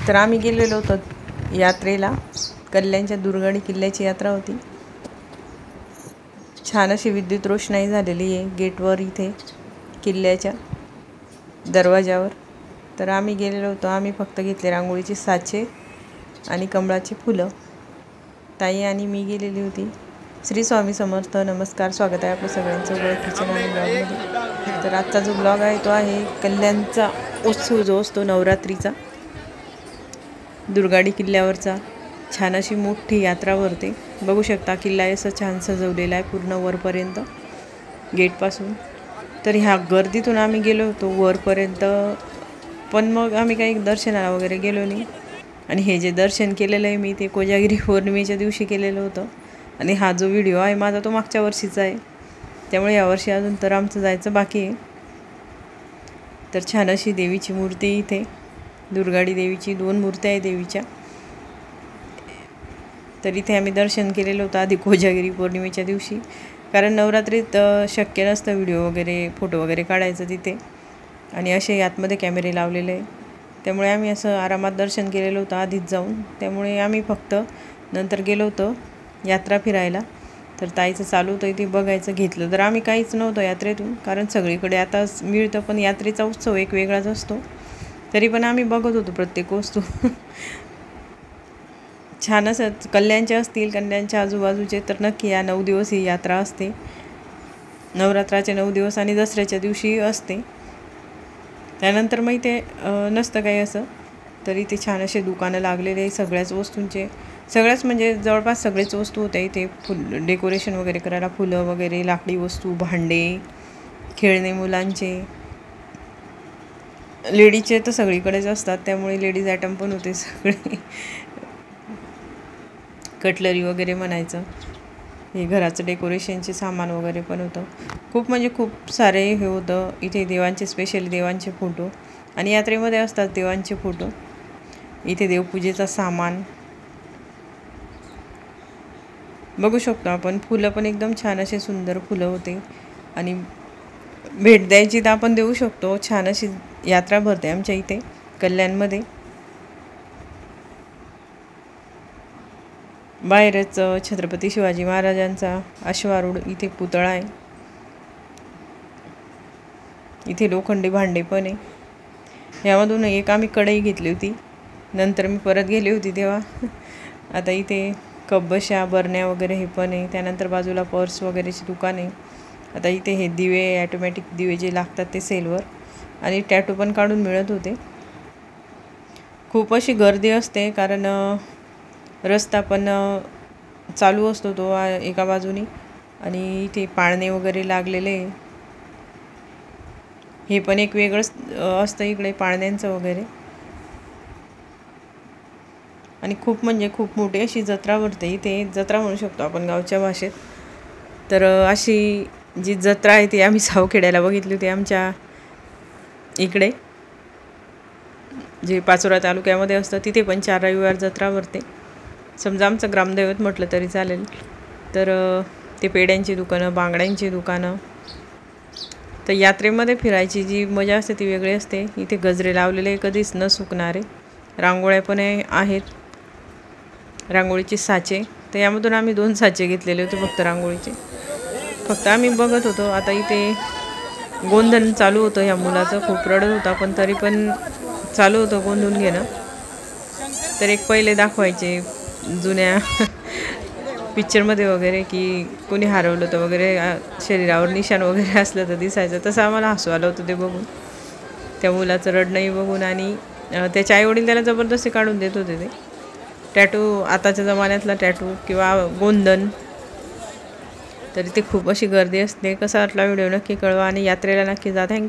तर आम्ही गेलेलो होतो यात्रेला। कल्याणच्या दुर्गाडी किल्ल्याची यात्रा होती। छान अशी विद्युत रोषणाई झालेली आहे गेटवर, इथे किल्ल्याच्या दरवाजावर। तर आम्ही गेलेलो होतो। आम्ही फक्त घेतले रांगोळीचे साचे आणि कमळाची फुलं। ताई आणि मी गेलेली होती। श्री स्वामी समर्थ। नमस्कार, स्वागत आहे आपलं सगळ्यांचं ओळखीच्या नवीन ब्लॉगमध्ये। तर आजचा जो ब्लॉग आहे तो आहे कल्याणचा उत्सव जो असतो नवरात्रीचा, दुर्गाडी किल्ल्यावरचा। छान अशी मोठी यात्रा भरते, बघू शकता। किल्ला असं छान सजवलेला आहे पूर्ण वरपर्यंत गेटपासून। तर ह्या गर्दीतून आम्ही गेलो होतो वरपर्यंत, पण मग आम्ही काही दर्शनाला वगैरे गेलो नाही। आणि हे जे दर्शन केलेलं आहे मी ते कोजागिरी पौर्णिमेच्या दिवशी केलेलं होतं। आणि हा जो व्हिडिओ आहे माझा तो मागच्या वर्षीचा आहे, त्यामुळे यावर्षी अजून तर आमचं जायचं बाकी आहे। तर छान अशी देवीची मूर्ती इथे, दुर्गाडी देवीची 2 मूर्त्या आहे देवीच्या। तर इथे आम्ही दर्शन केलेलं होतं आधी कोजागिरी पौर्णिमेच्या दिवशी, कारण नवरात्रीत शक्य नसतं व्हिडिओ वगैरे फोटो वगैरे काढायचं तिथे, आणि असे आतमध्ये कॅमेरे लावलेले आहे। त्यामुळे आम्ही असं आरामात दर्शन केलेलं होतं आधीच जाऊन। त्यामुळे आम्ही फक्त नंतर गेलो होतो यात्रा फिरायला। तर ताईचं चालू होतं इथे बघायचं, घेतलं तर आम्ही काहीच नव्हतं यात्रेतून, कारण सगळीकडे आता मिळतं, पण यात्रेचा उत्सव एक वेगळाच असतो। तरी पण आम्ही बघत होतो प्रत्येक वस्तू। छान असं कल्याणचे असतील, कल्याणच्या आजूबाजूचे तर नक्की या 9 दिवस ही यात्रा असते। नवरात्राचे 9 दिवस आणि दसऱ्याच्या दिवशी असते, त्यानंतर मग ते नसतं काही असं। तरी ते छान असे दुकानं लागलेले सगळ्याच वस्तूंचे, सगळ्याच म्हणजे जवळपास सगळेच वस्तू होते इथे। डेकोरेशन वगैरे करायला फुलं वगैरे, लाकडी वस्तू, भांडे, खेळणे मुलांचे, लेडीजचे तर सगळीकडेच असतात, त्यामुळे लेडीज आयटम पण होते सगळे। कटलरी वगैरे म्हणायचं, हे घराचं डेकोरेशनचे सामान वगैरे पण होतं। खूप म्हणजे खूप सारे हे होतं इथे। देवांचे स्पेशल देवांचे फोटो, आणि यात्रेमध्ये असतात देवांचे फोटो। इथे देवपूजेचा सामान बघू शकतो आपण। फुलं पण एकदम छान असे सुंदर फुलं होते, आणि भेट द्यायची तर आपण देऊ शकतो। छान अशी यात्रा भरते आमच्या इथे कल्याणमध्ये। बाहेरच छत्रपती शिवाजी महाराजांचा अश्वारूढ इथे पुतळा आहे। इथे लोखंडी भांडे पण आहे। यामधून एक आम्ही कढई घेतली होती, नंतर मी परत गेली होती तेव्हा। आता इथे कप बशा, बरण्या वगैरे हे पण आहे। त्यानंतर बाजूला पर्स वगैरेची दुकान आहे। आता इथे हे दिवे, ॲटोमॅटिक दिवे जे लागतात ते सेलवर, आणि टॅटू पण काढून मिळत होते। खूप अशी गर्दी असते, कारण रस्ता पण चालू असतो तो एका बाजूनी, आणि इथे पाळणे वगैरे लागलेले। हे पण एक वेगळंच असतं इकडे पाळण्यांचं वगैरे। आणि खूप म्हणजे खूप मोठी अशी जत्रा भरते इथे, जत्रा म्हणू शकतो आपण गावच्या भाषेत। तर अशी जी जत्रा आहे ती आम्ही सावखेड्याला बघितली होती, आमच्या इकडे जे पाचोरा तालुक्यामध्ये असतं तिथे पण 4 रविवार जत्रा भरते। समजा आमचं ग्रामदैवत म्हटलं तरी चालेल। तर ते पेड्यांची दुकानं, बांगड्यांची दुकानं, तर यात्रेमध्ये फिरायची जी मजा असते ती वेगळी असते। इथे गजरे लावलेले कधीच न सुकणारे, रांगोळ्या पण आहेत, रांगोळीचे साचे। तर यामधून आम्ही 2 साचे घेतलेले होते फक्त रांगोळीचे, फक्त आम्ही बघत होतो। आता इथे गोंधन चालू होतं ह्या मुलाचं, खूप रडत होता, पण तरी पण चालू होतं गोंधून घेणं। तर एक पहिले दाखवायचे जुन्या पिक्चरमध्ये वगैरे, की कोणी हरवलं तर वगैरे शरीरावर निशाण वगैरे असलं तर दिसायचं। तसं आम्हाला हसू आलं होतं ते बघून, त्या मुलाचं रडणंही बघून। आणि त्याचे आईवडील त्याला जबरदस्ती काढून देत होते ते टॅटू, आताच्या जमान्यातला टॅटू किंवा गोंधन। तरी ते खूप अशी गर्दी असते। कसा वाटला व्हिडिओ नक्की कळवा, आणि यात्रेला नक्की जा। थँक्यू।